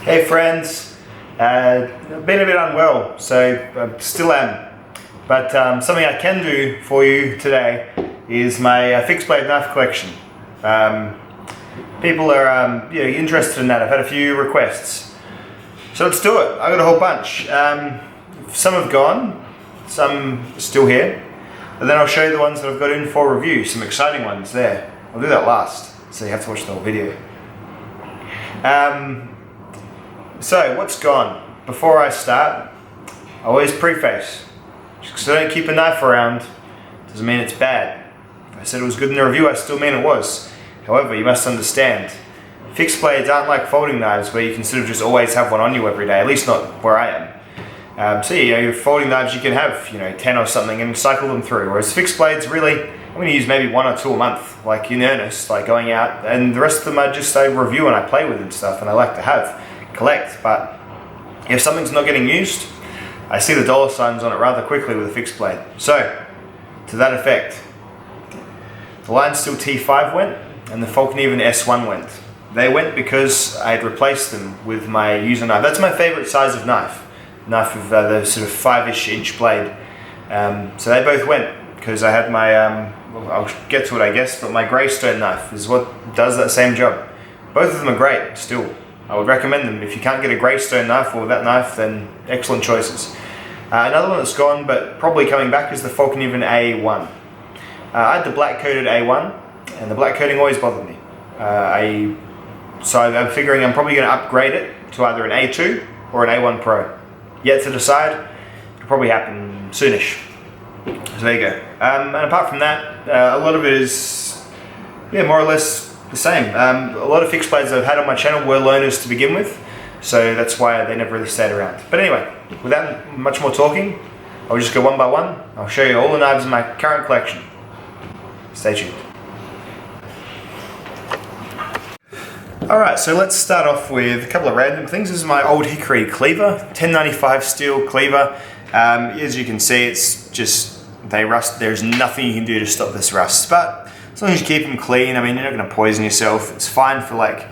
Hey friends, I've been a bit unwell, so I still am. But something I can do for you today is my fixed blade knife collection. People are interested in that. I've had a few requests. So let's do it. I got a whole bunch. Some have gone, some are still here. And then I'll show you the ones that I've got in for review, some exciting ones there. I'll do that last, so you have to watch the whole video. So what's gone? Before I start, I always preface. Just because I don't keep a knife around doesn't mean it's bad. If I said it was good in the review, I still mean it was. However, you must understand, fixed blades aren't like folding knives where you can sort of just always have one on you every day, at least not where I am. So your folding knives you can have 10 or something and cycle them through, whereas fixed blades really, I'm going to use maybe 1 or 2 a month, like in earnest, like going out, and the rest of them I review and I play with and stuff, and I like to collect. But if something's not getting used, I see the dollar signs on it rather quickly with a fixed blade. So, to that effect, the Line Steel T5 went, and the Falcon Even S1 went. They went because I had replaced them with my user knife. That's my favorite size of knife of the sort of 5-ish inch blade. So they both went because I had my, I'll get to it I guess, but my Greystone knife is what does that same job. Both of them are great still. I would recommend them. If you can't get a Greystone knife or that knife, then excellent choices. Another one that's gone but probably coming back is the Falcon Even A1. I had the black coated A1 and the black coating always bothered me. So I'm figuring I'm probably going to upgrade it to either an A2 or an A1 Pro. Yet to decide, it'll probably happen soonish. So there you go. And apart from that, a lot of it is more or less the same. A lot of fixed blades I've had on my channel were loaners to begin with, so that's why they never really stayed around. But anyway, without much more talking, I'll just go one by one. I'll show you all the knives in my current collection. Stay tuned. Alright, so let's start off with a couple of random things. This is my old hickory cleaver, 1095 steel cleaver. As you can see, it's just, they rust. There's nothing you can do to stop this rust. But as long as you keep them clean, I mean, you're not going to poison yourself. It's fine for like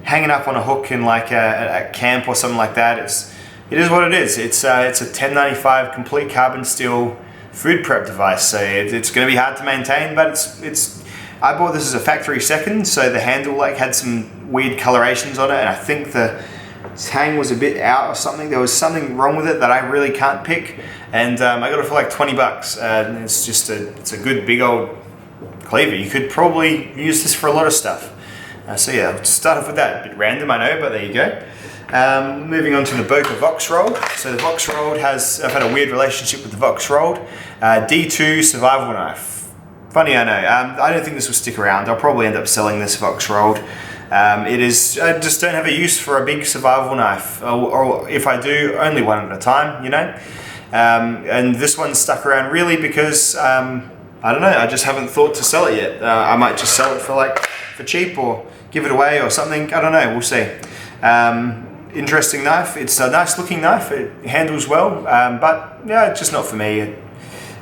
hanging up on a hook in like a camp or something like that. It is what it is. It's a 1095 complete carbon steel food prep device. So it's going to be hard to maintain, but it's. I bought this as a factory second, so the handle like had some weird colorations on it, and I think the tang was a bit out or something. There was something wrong with it that I really can't pick, and I got it for like 20 bucks. And it's a good big old cleaver. You could probably use this for a lot of stuff. So yeah, let's start off with that. A bit random, I know, but there you go. Moving on to the Boca Vox Rolled. So the Vox Rolled I've had a weird relationship with the Vox Rolled. D2 survival knife. Funny, I know. I don't think this will stick around. I'll probably end up selling this Vox Rolled. I just don't have a use for a big survival knife, or if I do, only one at a time, and this one's stuck around really because, I don't know, I just haven't thought to sell it yet. I might just sell it for cheap or give it away or something. I don't know, we'll see. Interesting knife. It's a nice looking knife. It handles well, but yeah, it's just not for me.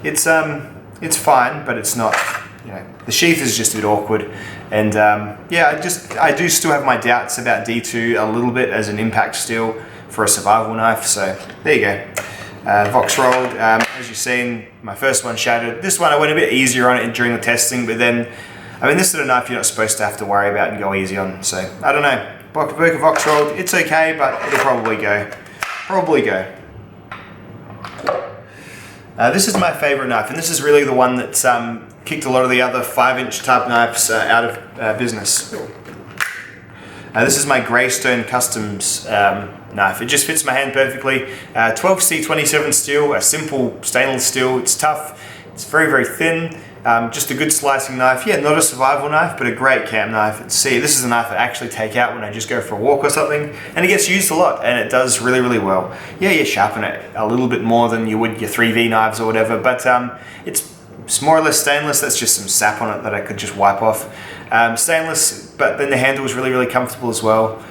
It's fine, but it's not, the sheath is just a bit awkward. And I do still have my doubts about D2 a little bit as an impact steel for a survival knife. So there you go. Vox Rolled, as you've seen, my first one shattered. This one I went a bit easier on it during the testing, but then, I mean, this sort of knife you're not supposed to have to worry about and go easy on. So I don't know. Boca Vox Rolled, it's okay, but it'll probably go. This is my favorite knife, and this is really the one that's kicked a lot of the other 5-inch type knives out of business. This is my Greystone Customs knife. It just fits my hand perfectly. 12C27 steel, a simple stainless steel. It's tough. It's very, very thin. Just a good slicing knife. Yeah, not a survival knife, but a great camp knife. See, this is a knife I actually take out when I just go for a walk or something, and it gets used a lot, and it does really, really well. Yeah, you sharpen it a little bit more than you would your 3V knives or whatever, but it's more or less stainless. That's just some sap on it that I could just wipe off. Stainless, but then the handle is really, really comfortable as well.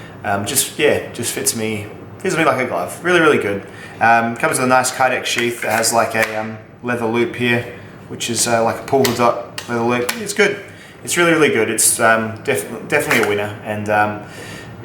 Just fits me like a glove. Really, really good. Comes with a nice Kydex sheath that has like a leather loop here, which is like a polka dot leather loop. It's good. It's really, really good. It's definitely a winner. And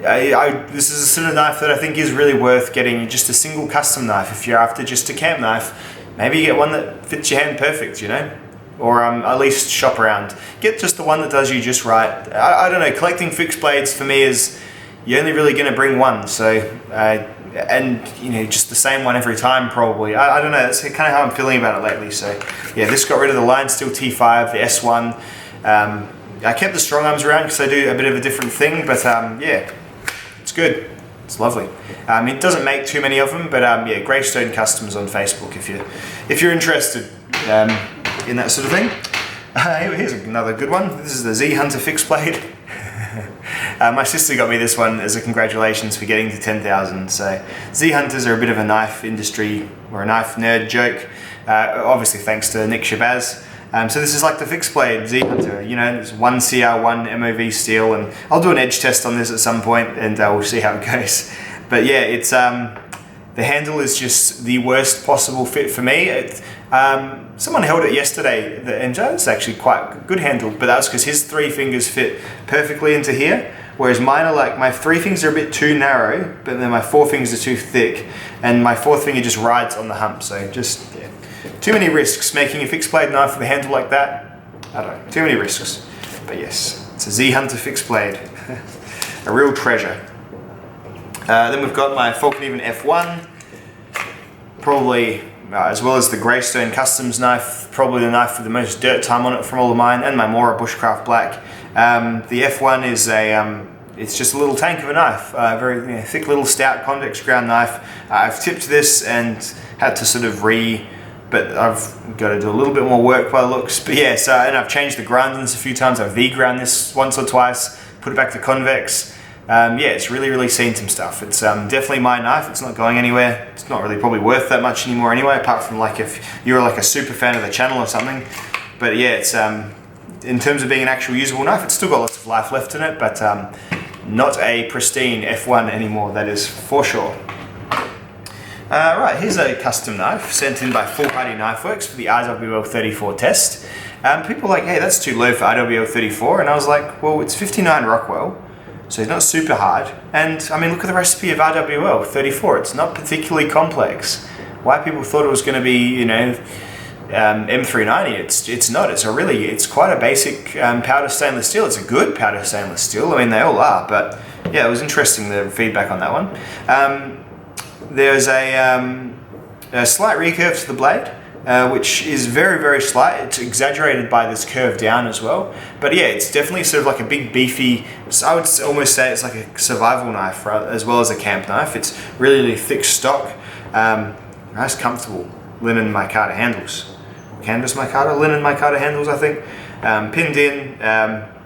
this is a sort of knife that I think is really worth getting just a single custom knife. If you're after just a camp knife, maybe you get one that fits your hand perfect, you know? Or at least shop around. Get just the one that does you just right. I don't know, collecting fixed blades for me is, you're only really going to bring one, so, and you know, just the same one every time probably. I don't know, that's kind of how I'm feeling about it lately. So yeah, this got rid of the Line Steel T5, the S1. I kept the strong arms around because I do a bit of a different thing, but yeah, it's good. It's lovely. It doesn't make too many of them, but yeah, Greystone Customs on Facebook if you're interested in that sort of thing. Here's another good one. This is the Z Hunter fixed blade. My sister got me this one as a congratulations for getting to 10,000. So Z Hunters are a bit of a knife industry or a knife nerd joke. Obviously thanks to Nick Shabazz. So this is like the fixed blade Z Hunter. You know, it's 1CR1 MOV steel, and I'll do an edge test on this at some point, and we'll see how it goes. But yeah, it's the handle is just the worst possible fit for me. Someone held it yesterday, and it's actually quite a good handle, but that was because his 3 fingers fit perfectly into here, whereas mine are like, my 3 fingers are a bit too narrow, but then my 4 fingers are too thick, and my 4th finger just rides on the hump, so just, yeah. Too many risks making a fixed blade knife with a handle like that. I don't know, too many risks. But yes, it's a Z Hunter fixed blade. A real treasure. Then we've got my Falcon Even F1, probably, as well as the Greystone Customs knife, probably the knife with the most dirt time on it from all of mine, and my Mora Bushcraft Black. The F1 is it's just a little tank of a knife, very thick little stout convex ground knife. I've tipped this and had to sort of but I've got to do a little bit more work by the looks. But yeah, so, and I've changed the groundings a few times. I've V-ground this once or twice, put it back to convex. Yeah, it's really seen some stuff. It's definitely my knife. It's not going anywhere. It's not really probably worth that much anymore anyway, apart from like if you're like a super fan of the channel or something. But yeah, it's in terms of being an actual usable knife, it's still got lots of life left in it, but not a pristine F1 anymore, that is for sure. Right, here's a custom knife sent in by Foolhardy Knife Works for the RWL 34 test. People are like, hey, that's too low for RWL 34, and I was like, well, it's 59 Rockwell, so it's not super hard. And I mean, look at the recipe of RWL 34. It's not particularly complex. Why people thought it was going to be, you know, M390? It's not. It's quite a basic powder stainless steel. It's a good powder stainless steel. I mean, they all are. But yeah, it was interesting, the feedback on that one. There's a slight recurve to the blade, which is very slight. It's exaggerated by this curve down as well. But yeah, it's definitely sort of like a big beefy, I would almost say it's like a survival knife, right, as well as a camp knife. It's really thick stock, nice comfortable linen micarta handles. Canvas micarta, linen micarta handles, I think. Pinned in,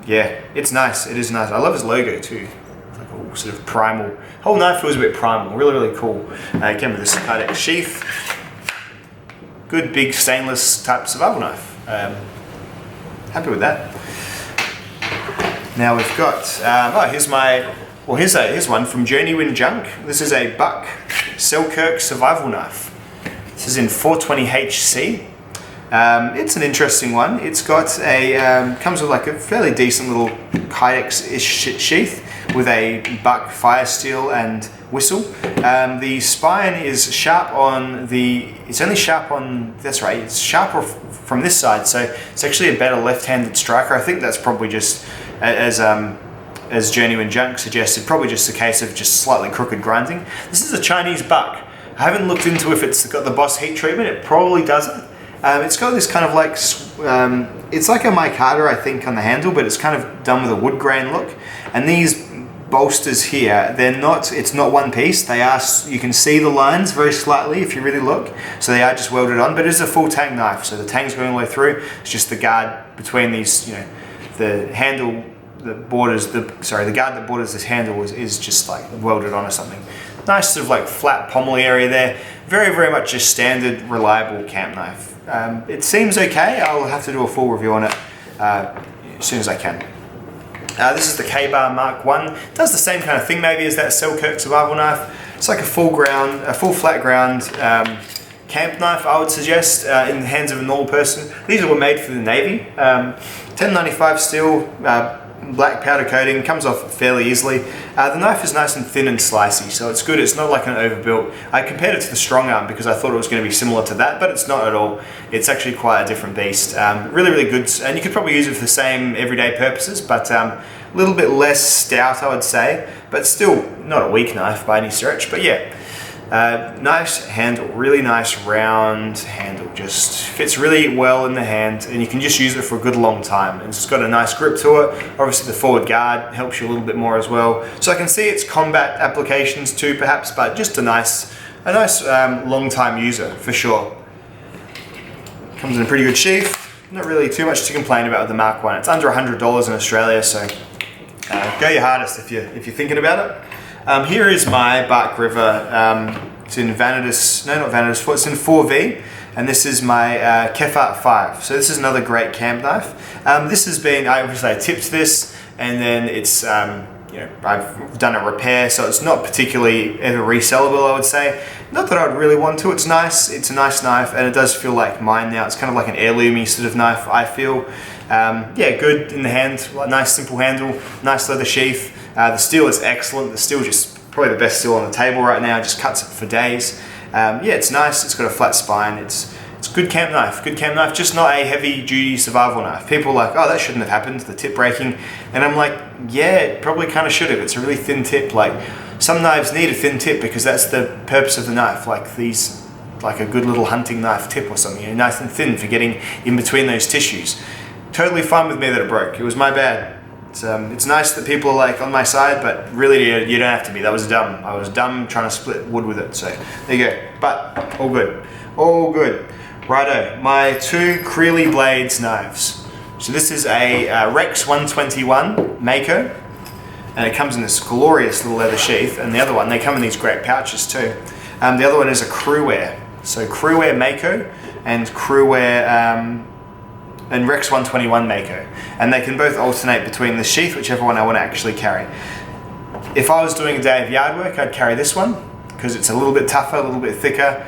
yeah, it's nice. It is nice. I love his logo too. It's like all sort of primal. Whole knife feels a bit primal. Really cool. Came with this Kydex sheath. Good big stainless type survival knife. Happy with that. Now we've got, here's one from Genuine Junk. This is a Buck Selkirk survival knife. This is in 420HC. It's an interesting one. It's got comes with like a fairly decent little Kydex-ish sheath with a Buck fire steel and whistle. The spine is sharp on it's only sharp on, that's right, it's sharper from this side, so it's actually a better left-handed striker. I think that's probably just, as Genuine Junk suggested, probably just a case of just slightly crooked grinding. This is a Chinese Buck. I haven't looked into if it's got the Boss heat treatment. It probably doesn't. It's got this kind of like, it's like a micarta, I think, on the handle, but it's kind of done with a wood grain look. And these bolsters here, it's not one piece. They are, you can see the lines very slightly if you really look. So they are just welded on, but it is a full tang knife. So the tang's going all the way through. It's just the guard between these, you know, the handle that borders, the guard that borders this handle is just like welded on or something. Nice sort of like flat pommel area there. Very much a standard, reliable camp knife. It seems okay. I'll have to do a full review on it as soon as I can. This is the K-Bar Mark 1. It does the same kind of thing maybe as that Selkirk survival knife. It's like a full flat ground camp knife, I would suggest, in the hands of a normal person. These were made for the Navy. 1095 steel, black powder coating, comes off fairly easily. The knife is nice and thin and slicey, so it's good. It's not like an overbuilt. I compared it to the strong arm because I thought it was going to be similar to that, but it's not at all. It's actually quite a different beast. Really, really good, and you could probably use it for the same everyday purposes, but a little bit less stout, I would say, but still not a weak knife by any stretch. But yeah, nice handle, really nice round handle, just fits really well in the hand, and you can just use it for a good long time. And it's got a nice grip to it. Obviously the forward guard helps you a little bit more as well. So I can see its combat applications too perhaps, but just a nice long time user for sure. Comes in a pretty good sheath. Not really too much to complain about with the Mark 1. It's under $100 in Australia, so go your hardest if you're thinking about it. Here is my Bark River. It's in Vanadis, no, not Vanadis, it's in 4V, and this is my Kefart 5. So this is another great camp knife. This has been, I tipped this, and then it's, I've done a repair, so it's not particularly ever resellable, I would say. Not that I'd really want to. It's nice. It's a nice knife, and it does feel like mine now. It's kind of like an heirloomy sort of knife, I feel. Yeah, good in the hand. Nice simple handle. Nice leather sheath. The steel is excellent. The steel just probably the best steel on the table right now. Just cuts it for days. Yeah, it's nice. It's got a flat spine. It's a good camp knife. Good camp knife. Just not a heavy duty survival knife. People are like, oh, that shouldn't have happened. The tip breaking, and I'm like, yeah, it probably kind of should have. It's a really thin tip. Like, some knives need a thin tip because that's the purpose of the knife. Like these, like a good little hunting knife tip or something, nice and thin for getting in between those tissues. Totally fine with me that it broke. It was my bad. It's nice that people are like on my side, but really you don't have to be. That was dumb. I was dumb trying to split wood with it. So there you go. But all good. All good. Righto. My two Creeley Blades knives. So this is a Rex 121 Mako. And it comes in this glorious little leather sheath, and the other one, they come in these great pouches too. The other one is a Crewwear. So Crewwear Mako and Crewwear and Rex 121 Mako. And they can both alternate between the sheath, whichever one I want to actually carry. If I was doing a day of yard work, I'd carry this one because it's a little bit tougher, a little bit thicker,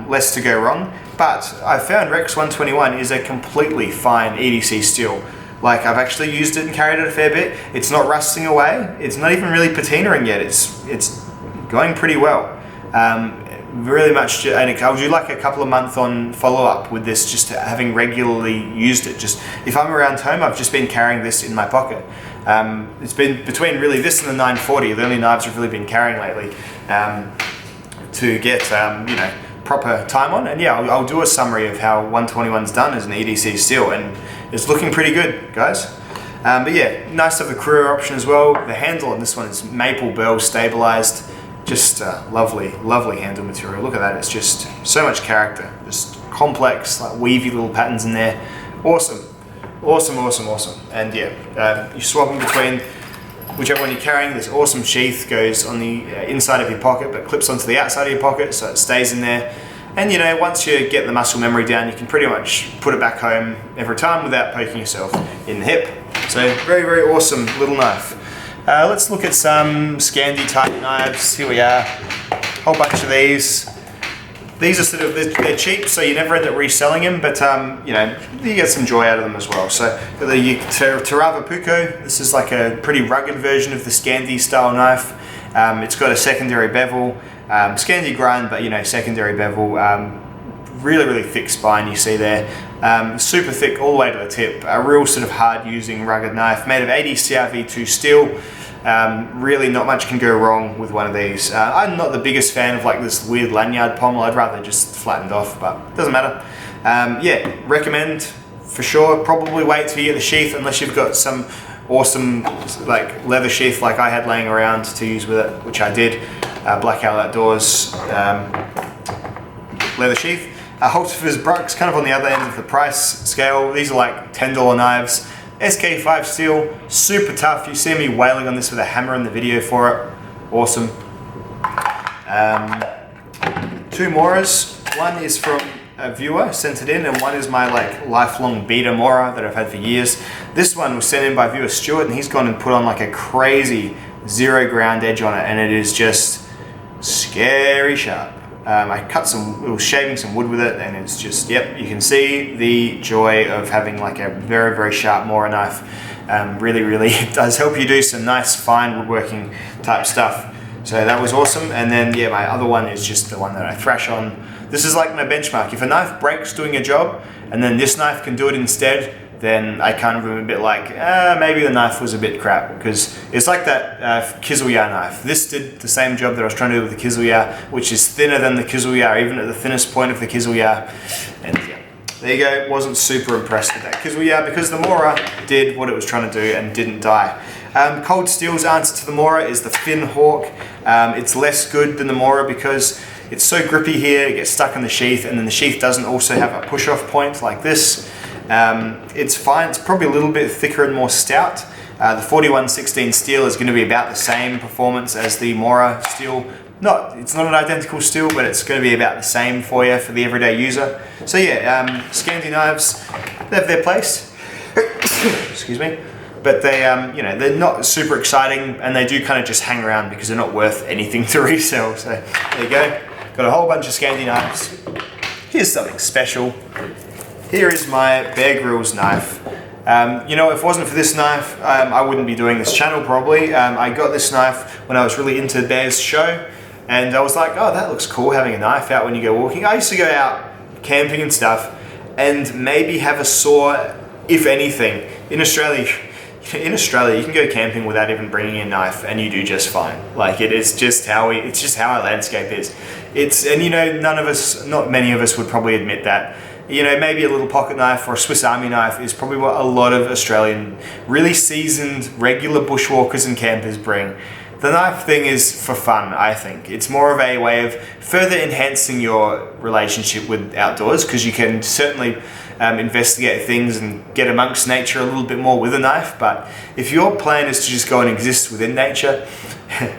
less to go wrong. But I found Rex 121 is a completely fine EDC steel. Like, I've actually used it and carried it a fair bit. It's not rusting away. It's not even really patinaing yet. It's going pretty well. Really much, and I'll do like a couple of months on follow-up with this, just having regularly used it. Just if I'm around home, I've just been carrying this in my pocket. It's been between really this and the 940, the only knives I've really been carrying lately, to get proper time on. And yeah, I'll do a summary of how 121's done as an EDC steel, and it's looking pretty good, guys. But yeah, nice to have the Crew option as well. The handle on this one is maple burl stabilized. Just lovely, lovely handle material. Look at that, it's just so much character. Just complex, like weavy little patterns in there. Awesome, awesome, awesome, awesome. And yeah, you swap them between whichever one you're carrying. This awesome sheath goes on the inside of your pocket, but clips onto the outside of your pocket, so it stays in there. And once you get the muscle memory down, you can pretty much put it back home every time without poking yourself in the hip. So very, very awesome little knife. Let's look at some Scandi type knives. Here we are, whole bunch of these. These are sort of, they're cheap, so you never end up reselling them, but you get some joy out of them as well. So the Tarava Puko, this is like a pretty rugged version of the Scandi style knife. It's got a secondary bevel, Scandi grind, but secondary bevel. Really, really thick spine you see there. Super thick all the way to the tip. A real sort of hard using rugged knife made of 80 CRV2 steel. Really not much can go wrong with one of these. I'm not the biggest fan of like this weird lanyard pommel. I'd rather just flattened off, but it doesn't matter. Yeah, recommend for sure. Probably wait till you get the sheath unless you've got some awesome like leather sheath like I had laying around to use with it, which I did. Black Owl Outdoors leather sheath. Holzfors Bruck's kind of on the other end of the price scale. These are like $10 knives. SK5 steel, super tough. You see me wailing on this with a hammer in the video for it. Awesome. Two Moras. One is from a viewer, sent it in, and one is my like lifelong beta Mora that I've had for years. This one was sent in by viewer Stuart, and he's gone and put on like a crazy zero ground edge on it, and it is just scary sharp. I cut shaving some wood with it, and it's just, yep, you can see the joy of having like a very, very sharp Mora knife. Really does help you do some nice fine woodworking type stuff. So that was awesome. And then yeah, my other one is just the one that I thrash on. This is like my benchmark. If a knife breaks doing a job and then this knife can do it instead, then I kind of am a bit like, maybe the knife was a bit crap, because it's like that Kizzle-Ya knife. This did the same job that I was trying to do with the Kizzle-Ya, which is thinner than the Kizzle-Ya, even at the thinnest point of the Kizzle-Ya. And yeah, there you go. Wasn't super impressed with that Kizzle-Ya because the Mora did what it was trying to do and didn't die. Cold Steel's answer to the Mora is the Fin Hawk. It's less good than the Mora because it's so grippy here, it gets stuck in the sheath, and then the sheath doesn't also have a push-off point like this. It's fine, it's probably a little bit thicker and more stout. The 4116 steel is going to be about the same performance as the Mora steel. It's not an identical steel, but it's going to be about the same for you for the everyday user. So yeah, Scandi knives, they have their place. Excuse me. But they, they're not super exciting, and they do kind of just hang around because they're not worth anything to resell. So there you go. Got a whole bunch of Scandi knives. Here's something special. Here is my Bear Grylls knife. If it wasn't for this knife, I wouldn't be doing this channel probably. I got this knife when I was really into Bear's show, and I was like, oh, that looks cool, having a knife out when you go walking. I used to go out camping and stuff, and maybe have a saw, if anything. In Australia, you can go camping without even bringing a knife, and you do just fine. Like, it's just how our landscape is. Not many of us would probably admit that. Maybe a little pocket knife or a Swiss Army knife is probably what a lot of Australian, really seasoned, regular bushwalkers and campers bring. The knife thing is for fun, I think. It's more of a way of further enhancing your relationship with outdoors, because you can certainly investigate things and get amongst nature a little bit more with a knife. But if your plan is to just go and exist within nature,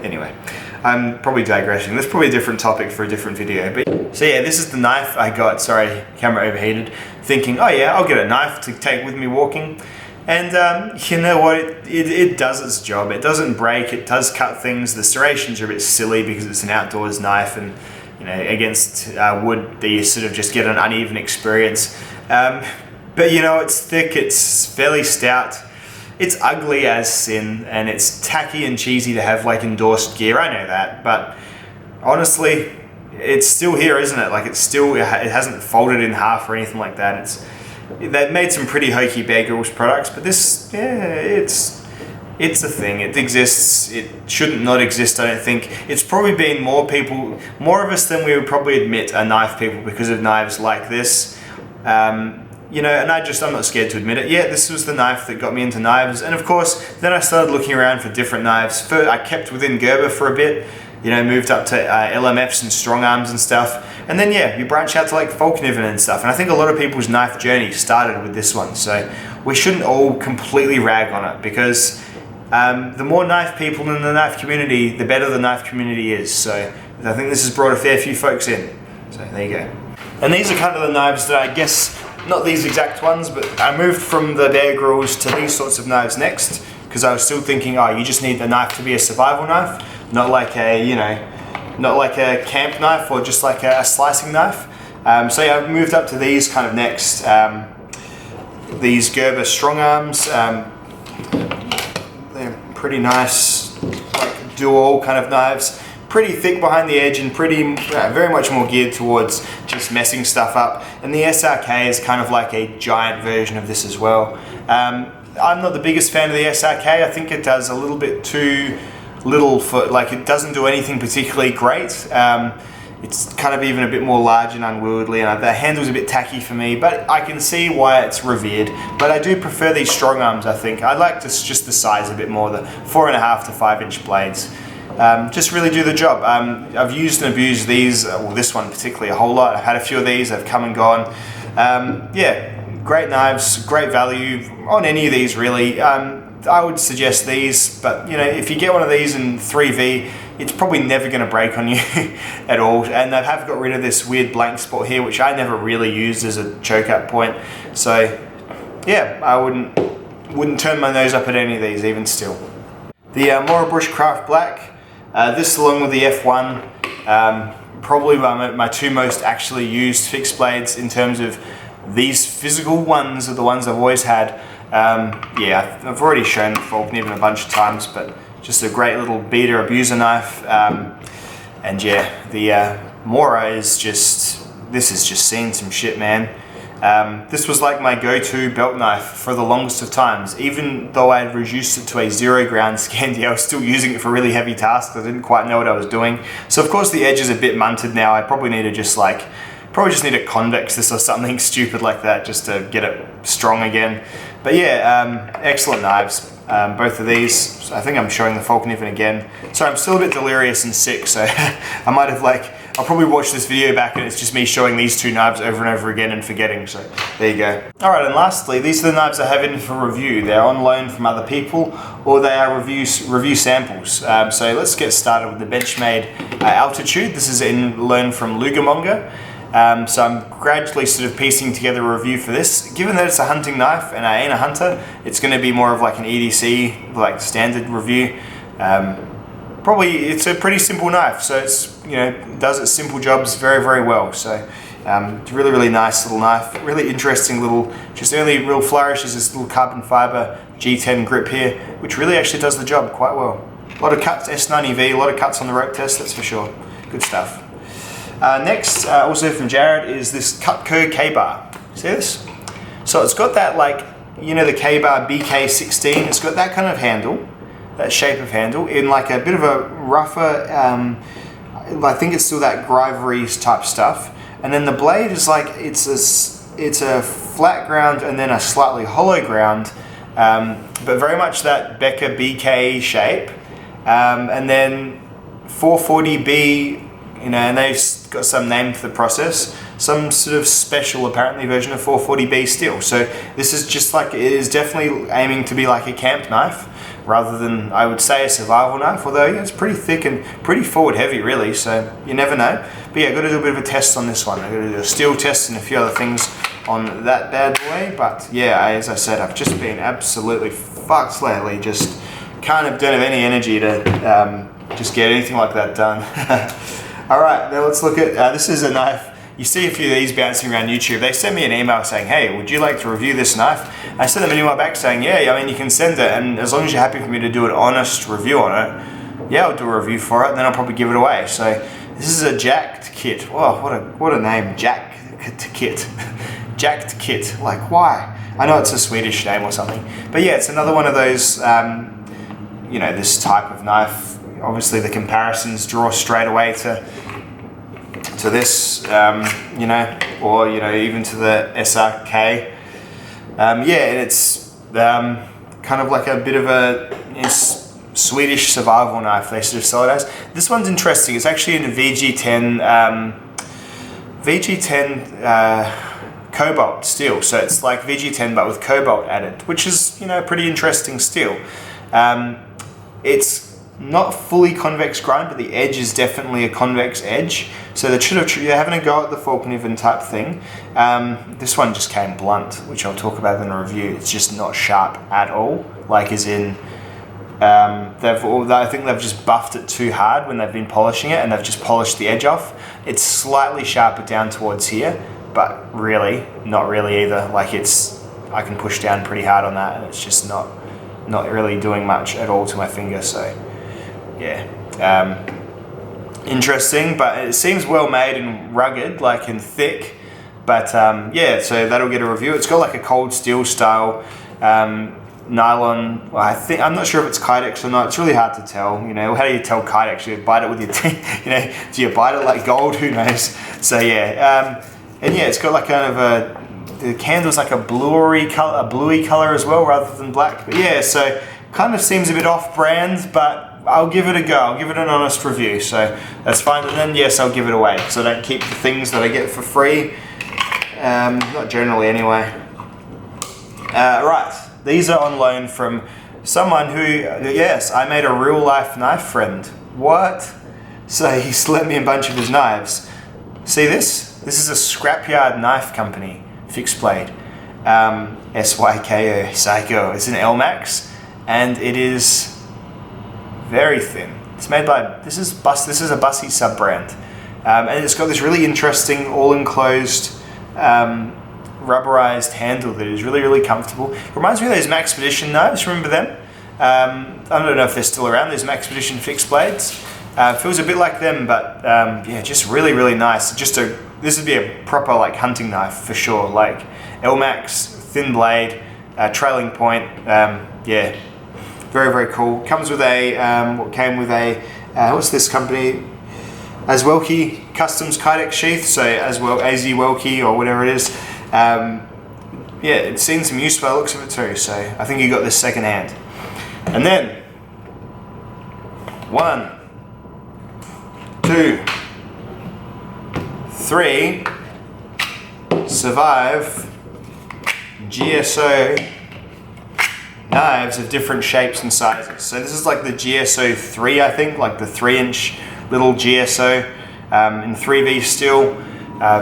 anyway, I'm probably digressing. That's probably a different topic for a different video. But so yeah, this is the knife I got. Sorry, camera overheated. Thinking, oh yeah, I'll get a knife to take with me walking. And you know what, it does its job. It doesn't break, it does cut things. The serrations are a bit silly because it's an outdoors knife, and against wood, you sort of just get an uneven experience. But it's thick, it's fairly stout. It's ugly as sin, and it's tacky and cheesy to have like endorsed gear, I know that, but honestly, it's still here, isn't it? Like, it hasn't folded in half or anything like that. They've made some pretty hokey Bear Grylls products, but this, yeah, it's a thing. It exists. It shouldn't not exist, I don't think. It's probably been more of us than we would probably admit are knife people because of knives like this. And I'm not scared to admit it. Yeah, this was the knife that got me into knives, and of course, then I started looking around for different knives. First, I kept within Gerber for a bit. Moved up to LMFs and strong arms and stuff. And then yeah, you branch out to like Falkniven and stuff. And I think a lot of people's knife journey started with this one. So we shouldn't all completely rag on it, because the more knife people in the knife community, the better the knife community is. So I think this has brought a fair few folks in. So there you go. And these are kind of the knives that I guess, not these exact ones, but I moved from the Bear Grylls to these sorts of knives next, because I was still thinking, oh, you just need the knife to be a survival knife. Not like a camp knife or just like a slicing knife. So yeah, I've moved up to these kind of next. These Gerber strong arms. They're pretty nice, like dual kind of knives. Pretty thick behind the edge and very much more geared towards just messing stuff up. And the SRK is kind of like a giant version of this as well. I'm not the biggest fan of the SRK. I think it does a little bit too little for, like, it doesn't do anything particularly great. It's kind of even a bit more large and unwieldy, and the handle's a bit tacky for me, but I can see why it's revered. But I do prefer these strong arms, I think. I like just the size a bit more, the 4.5 to 5 inch blades. Just really do the job. I've used and abused these, this one particularly, a whole lot. I've had a few of these, they've come and gone. Yeah, great knives, great value on any of these really. I would suggest these, but if you get one of these in 3V, it's probably never going to break on you at all. And they have got rid of this weird blank spot here, which I never really used as a choke up point. So yeah, I wouldn't turn my nose up at any of these, even still. The Mora Bushcraft Black, this along with the F1, probably my two most actually used fixed blades in terms of these physical ones are the ones I've always had. Yeah, I've already shown the Falkniven a bunch of times, but just a great little beater abuser knife. And yeah, the Mora is just, this is just seeing some shit, man. This was like my go-to belt knife for the longest of times. Even though I had reduced it to a 0 ground Scandi, I was still using it for really heavy tasks. I didn't quite know what I was doing. So of course the edge is a bit munted now. I probably need to just need to convex this or something stupid like that just to get it strong again. But yeah, excellent knives. Both of these. I think I'm showing the Falkniven again. Sorry, I'm still a bit delirious and sick, so I might have I'll probably watch this video back and it's just me showing these two knives over and over again and forgetting, so there you go. Alright, and lastly, these are the knives I have in for review. They're on loan from other people, or they are review samples. So let's get started with the Benchmade Altitude. This is in loan from Lugamonga. So I'm gradually sort of piecing together a review for this. Given that it's a hunting knife and I ain't a hunter, it's going to be more of like an EDC, like standard review. Probably it's a pretty simple knife, so it's, you know, does its simple jobs very, very well. So it's a really, really nice little knife. Really interesting little, just early real flourish is this little carbon fiber G10 grip here, which really actually does the job quite well. A lot of cuts, S90V, a lot of cuts on the rope test, that's for sure. Good stuff. Next, also from Jared, is this Cutco K-Bar. See this? So it's got that, like, you know, the K-Bar BK16, it's got that kind of handle, that shape of handle, in like a bit of a rougher, I think it's still that Griveries type stuff. And then the blade is like, it's a flat ground and then a slightly hollow ground, but very much that Becker BK shape. And then 440B, you know, and they've got some name for the process, some sort of special apparently version of 440B steel. So this is just like, it is definitely aiming to be like a camp knife rather than, I would say, a survival knife, although yeah, it's pretty thick and pretty forward heavy really, so you never know. But yeah, I've got to do a bit of a test on this one. I've got to do a steel test and a few other things on that bad boy, but yeah, as I said, I've just been absolutely fucked lately, just don't have any energy to just get anything like that done. Alright, now let's look at, this is a knife. You see a few of these bouncing around YouTube. They sent me an email saying, hey, would you like to review this knife? I sent them an email back saying, yeah, I mean, you can send it, and as long as you're happy for me to do an honest review on it, yeah, I'll do a review for it, and then I'll probably give it away. So this is a jacked kit. Oh, what a name, jacked kit. Jacked kit, like why? I know it's a Swedish name or something. But yeah, it's another one of those, you know, this type of knife. Obviously the comparisons draw straight away to this, you know, or, you know, even to the SRK. Yeah, and it's kind of like a bit of a Swedish survival knife, they sort of sell it as. This one's interesting. It's actually in a VG10 Cobalt steel. So it's like VG10 but with Cobalt added, which is, you know, pretty interesting steel. It's not fully convex grind, but the edge is definitely a convex edge. So they're having a go at the Falkniven type thing. This one just came blunt, which I'll talk about in a review. It's just not sharp at all. Like as in, I think they've just buffed it too hard when they've been polishing it, and they've just polished the edge off. It's slightly sharper down towards here, but really, not really either. Like I can push down pretty hard on that, and it's just not really doing much at all to my finger. So yeah, interesting, but it seems well made and rugged, like and thick. But yeah, so that'll get a review. It's got like a cold steel style nylon. Well, I'm not sure if it's Kydex or not. It's really hard to tell. You know, how do you tell Kydex? You bite it with your teeth. You know, do you bite it like gold? Who knows? So yeah, and yeah, it's got like kind of the candle's like a bluey color as well, rather than black. But yeah, so kind of seems a bit off-brand, but I'll give it a go. I'll give it an honest review, so that's fine. And then yes, I'll give it away, because I don't keep the things that I get for free. Not generally, anyway. Right, these are on loan from someone who, yes, I made a real-life knife friend. What? So he lent me a bunch of his knives. See this? This is a scrapyard knife company, fixed blade. SYKO, Psycho. It's an LMAX, and it is very thin. It's made by, this is a Bussy sub brand, and it's got this really interesting all enclosed rubberized handle that is really, really comfortable. It reminds me of those Maxpedition knives, remember them? I don't know if they're still around, those Maxpedition fixed blades. Feels a bit like them, but yeah, just really, really nice. This would be a proper like hunting knife for sure, like L-Max, thin blade, trailing point, yeah, very, very cool. Comes with what's this company? Aswelke Customs Kydex sheath, so AZ Welke or whatever it is. Yeah, it's seen some use by the looks of it too, so I think you got this second hand. And then 1, 2, 3 Survive GSO knives of different shapes and sizes. So this is like the GSO 3, I think, like the 3-inch little GSO in 3V steel.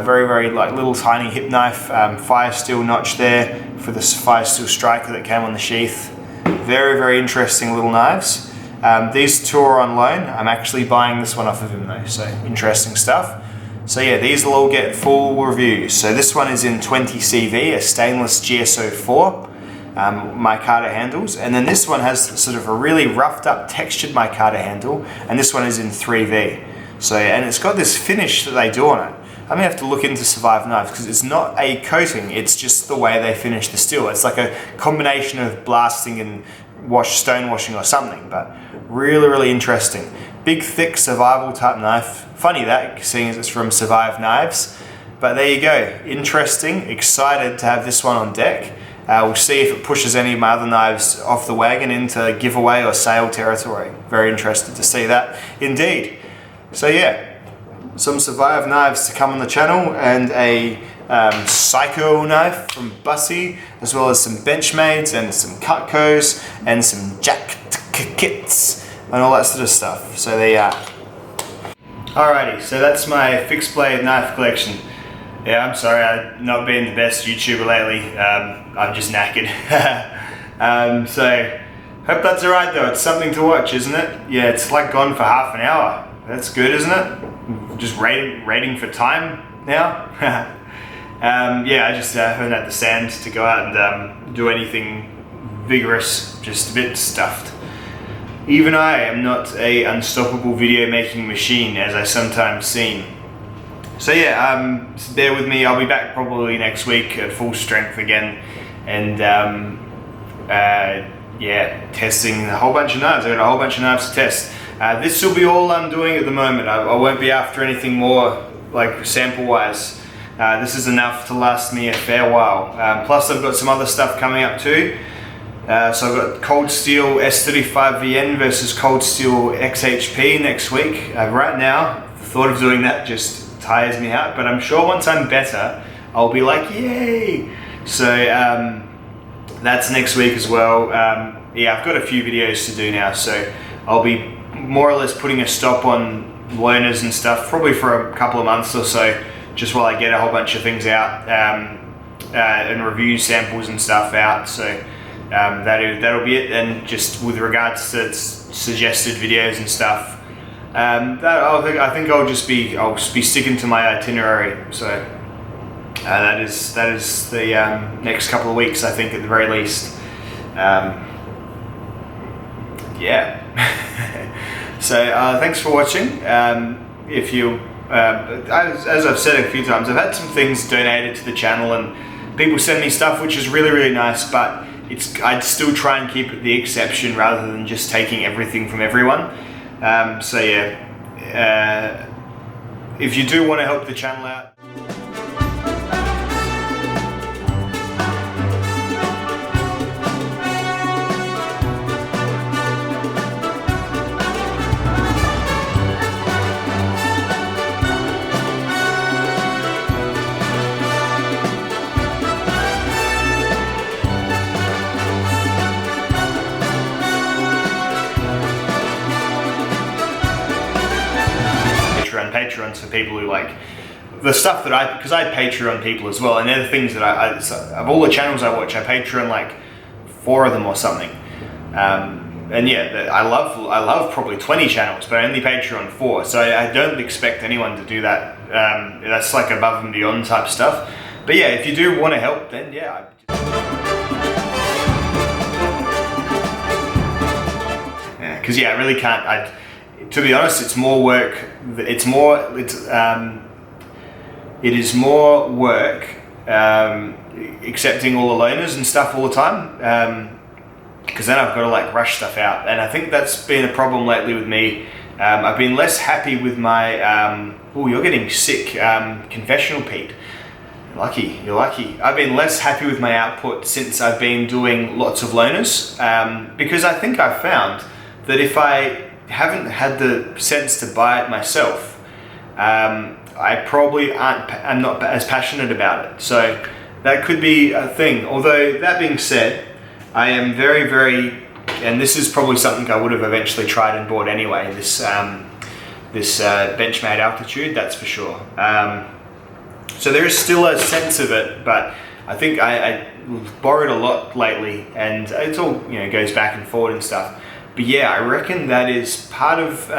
Very, very like little tiny hip knife, fire steel notch there for the fire steel striker that came on the sheath. Very, very interesting little knives. These two are on loan. I'm actually buying this one off of him though, so interesting stuff. So yeah, these will all get full reviews. So this one is in 20 CV, a stainless GSO 4 micarta handles, and then this one has sort of a really roughed up textured micarta handle, and this one is in 3V. So, and it's got this finish that they do on it. I may have to look into Survive knives because it's not a coating, it's just the way they finish the steel. It's like a combination of blasting and stone washing or something, but really, really interesting. Big, thick survival type knife. Funny that, seeing as it's from Survive Knives. But there you go, interesting, excited to have this one on deck. We'll see if it pushes any of my other knives off the wagon into giveaway or sale territory. Very interested to see that indeed. So yeah, some Survive knives to come on the channel, and a Psycho knife from Bussy, as well as some Benchmades and some Cutcos and some Jack kits and all that sort of stuff. So there you are. Alrighty, so that's my fixed blade knife collection. Yeah, I'm sorry, I've not been the best YouTuber lately. I'm just knackered. So, hope that's alright though. It's something to watch, isn't it? Yeah, it's like gone for half an hour. That's good, isn't it? Just rating for time now. Yeah, I just haven't had the sand to go out and do anything vigorous, just a bit stuffed. Even I am not a unstoppable video making machine, as I sometimes seem. So yeah, bear with me. I'll be back probably next week at full strength again, and yeah, testing a whole bunch of knives. I've got a whole bunch of knives to test. This will be all I'm doing at the moment. I won't be after anything more, like sample wise. This is enough to last me a fair while. Plus I've got some other stuff coming up too. So I've got Cold Steel S35VN versus Cold Steel XHP next week. Right now, the thought of doing that just tires me out, but I'm sure once I'm better, I'll be like, yay! So that's next week as well. Yeah, I've got a few videos to do now, so I'll be more or less putting a stop on learners and stuff, probably for a couple of months or so, just while I get a whole bunch of things out and review samples and stuff out. So that'll be it. And just with regards to suggested videos and stuff, I think I'll be sticking to my itinerary. So that is the next couple of weeks, I think, at the very least. Yeah. So thanks for watching. If you, as I've said a few times, I've had some things donated to the channel, and people send me stuff, which is really, really nice. But I'd still try and keep it the exception rather than just taking everything from everyone. So yeah, if you do want to help the channel out, Patreons for people who like the stuff that because I Patreon people as well, and they're the things that of all the channels I watch, I Patreon like 4 of them or something. And yeah, I love probably 20 channels, but I only Patreon 4, so I don't expect anyone to do that. That's like above and beyond type stuff. But yeah, if you do want to help, then yeah. Because yeah, I really can't. To be honest, it's more work. It is more work accepting all the loaners and stuff all the time. Because then I've got to like rush stuff out, and I think that's been a problem lately with me. I've been less happy with my. Oh, you're getting sick. Confessional, Pete. You're lucky. I've been less happy with my output since I've been doing lots of loaners, because I think I've found that if I haven't had the sense to buy it myself, I probably I'm not as passionate about it. So that could be a thing. Although that being said, I am very, very, and this is probably something I would have eventually tried and bought anyway. This Benchmade altitude, that's for sure. So there is still a sense of it, but I think I borrowed a lot lately, and it's all goes back and forward and stuff. But yeah, I reckon that is part of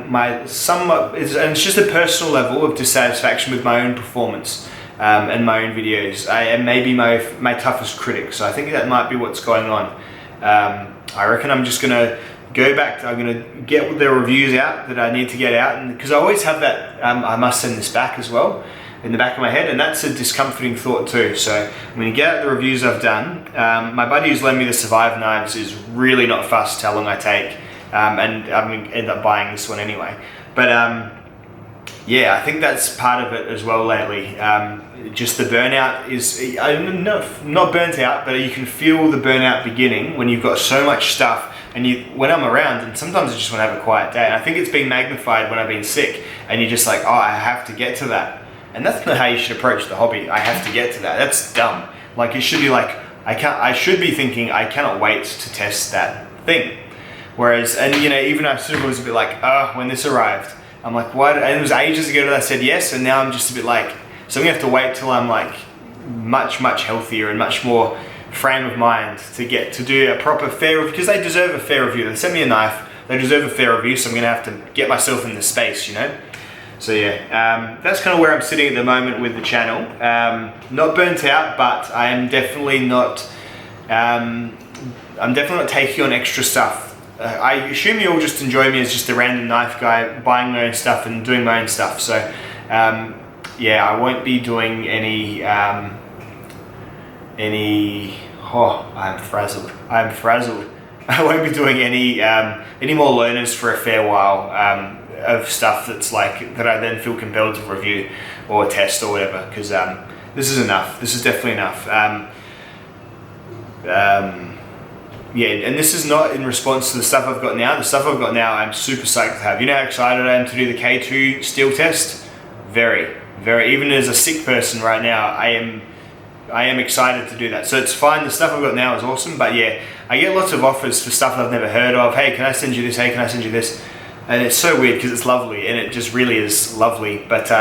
my somewhat, and it's just a personal level of dissatisfaction with my own performance and my own videos. I am maybe my toughest critic, so I think that might be what's going on. I reckon I'm just gonna go back. I'm gonna get the reviews out that I need to get out, and because I always have that, I must send this back as well in the back of my head, and that's a discomforting thought too. So I'm going to get out the reviews I've done. My buddy who's lent me the Survive knives is really not fussed how long I take, and I'm going to end up buying this one anyway. But yeah, I think that's part of it as well lately. Just the burnout is, I'm not burnt out, but you can feel the burnout beginning when you've got so much stuff, and when I'm around, and sometimes I just want to have a quiet day, and I think it's been magnified when I've been sick, and you're just like, oh, I have to get to that. And that's not how you should approach the hobby. I have to get to that. That's dumb. Like, it should be like, I should be thinking, I cannot wait to test that thing. Whereas, and even I sort of was a bit like, when this arrived, I'm like, what? And it was ages ago that I said yes, and now I'm just a bit like, so I'm gonna have to wait till I'm like much, much healthier and much more frame of mind to get to do a proper fair review, because they deserve a fair review. They sent me a knife, they deserve a fair review, so I'm gonna have to get myself in the space, So yeah, that's kind of where I'm sitting at the moment with the channel. Not burnt out, but I am definitely not. I'm definitely not taking on extra stuff. I assume you all just enjoy me as just a random knife guy, buying my own stuff and doing my own stuff. So yeah, I won't be doing any. Oh, I'm frazzled. I'm frazzled. I won't be doing any more learners for a fair while. Of stuff that's like that I then feel compelled to review or test or whatever, because this is enough. This is definitely enough. Yeah, and this is not in response to the stuff I've got now. The stuff I've got now, I'm super psyched to have. You know how excited I am to do the K2 steel test? Very, very. Even as a sick person right now, I am excited to do that. So it's fine. The stuff I've got now is awesome, but yeah, I get lots of offers for stuff I've never heard of. Hey, can I send you this? Hey, can I send you this? And it's so weird because it's lovely, and it just really is lovely, but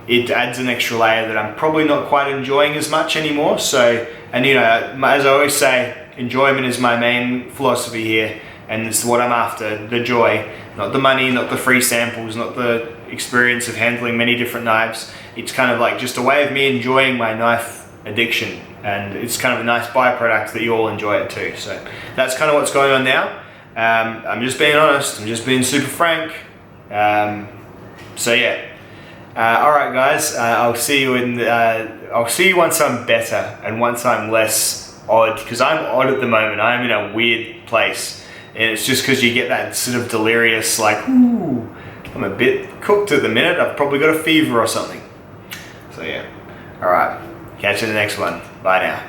it adds an extra layer that I'm probably not quite enjoying as much anymore. So, and as I always say, enjoyment is my main philosophy here, and it's what I'm after, the joy, not the money, not the free samples, not the experience of handling many different knives. It's kind of like just a way of me enjoying my knife addiction, and it's kind of a nice byproduct that you all enjoy it too. So that's kind of what's going on now. I'm just being honest, I'm just being super frank. So yeah. Alright guys, I'll see you once I'm better and once I'm less odd, because I'm odd at the moment. I'm in a weird place, and it's just because you get that sort of delirious like, ooh, I'm a bit cooked at the minute, I've probably got a fever or something. So yeah. Alright, catch you in the next one. Bye now.